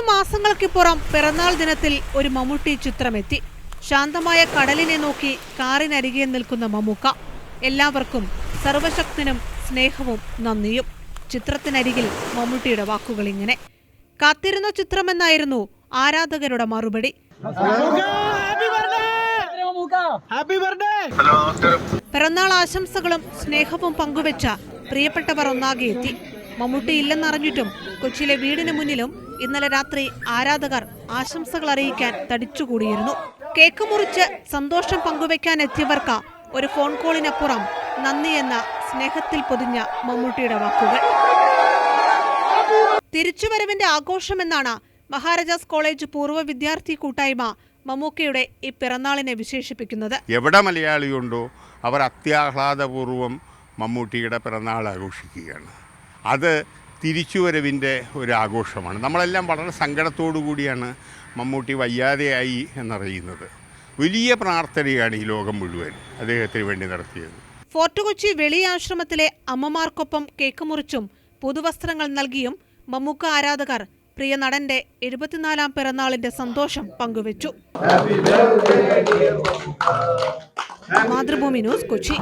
മാസങ്ങൾക്കിപ്പുറം പിറന്നാൾ ദിനത്തിൽ ഒരു മമ്മൂട്ടി ചിത്രമെത്തി. ശാന്തമായ കടലിനെ നോക്കി കാറിനരികെ നിൽക്കുന്ന മമ്മൂക്ക. എല്ലാവർക്കും സർവശക്തനും സ്നേഹവും നന്ദിയും. ചിത്രത്തിനരികിൽ മമ്മൂട്ടിയുടെ വാക്കുകൾ ഇങ്ങനെ: കാത്തിരുന്ന ചിത്രമെന്നായിരുന്നു ആരാധകരുടെ മറുപടി. പിറന്നാൾ ആശംസകളും സ്നേഹവും പങ്കുവെച്ച പ്രിയപ്പെട്ടവർ ഒന്നാകെ എത്തി. മമ്മൂട്ടി ഇല്ലെന്നറിഞ്ഞിട്ടും കൊച്ചിയിലെ വീടിന് മുന്നിലും ഇന്നലെ രാത്രി ആരാധകർ ആശംസകൾ അറിയിക്കാൻ തടിച്ചുകൂടിയിരുന്നു. കേക്ക് മുറിച്ച് സന്തോഷം പങ്കുവെക്കാൻ എത്തിയവർക്ക് ഒരു ഫോൺ കോളിനപ്പുറം നന്ദി എന്ന സ്നേഹത്തിൽ പൊതിഞ്ഞ മമ്മൂട്ടിയുടെ വാക്കുകൾ. തിരിച്ചുവരവിന്റെ ആഘോഷമെന്നാണ് മഹാരാജാസ് കോളേജ് പൂർവ്വ വിദ്യാർത്ഥി കൂട്ടായ്മ മമ്മൂക്കയുടെ ഈ പിറന്നാളിനെ വിശേഷിപ്പിക്കുന്നത്. എവിടെ മലയാളിയുണ്ടോ അവർ അത്യാഹ്ലാദപൂർവ്വം മമ്മൂട്ടിയുടെ പിറന്നാൾ ആഘോഷിക്കുകയാണ്. അത് തിരിച്ചുവരവിൻ്റെ ഒരു ആഘോഷമാണ്. നമ്മളെല്ലാം വളരെ സങ്കടത്തോടു കൂടിയാണ് മമ്മൂട്ടി വയ്യാതെയായി എന്നറിയുന്നത്. വലിയ പ്രാർത്ഥനയാണ് ഈ ലോകം മുഴുവൻ അദ്ദേഹത്തിന് വേണ്ടി നടത്തിയത്. ഫോർട്ട് കൊച്ചി വെളി ആശ്രമത്തിലെ അമ്മമാർക്കൊപ്പം കേക്ക് മുറിച്ചും പുതുവസ്ത്രങ്ങൾ നൽകിയും മമ്മൂക്ക ആരാധകർ പ്രിയ നടന്റെ 74ാം പിറന്നാളിന്റെ സന്തോഷം പങ്കുവച്ചു. മാതൃഭൂമി ന്യൂസ്, കൊച്ചി.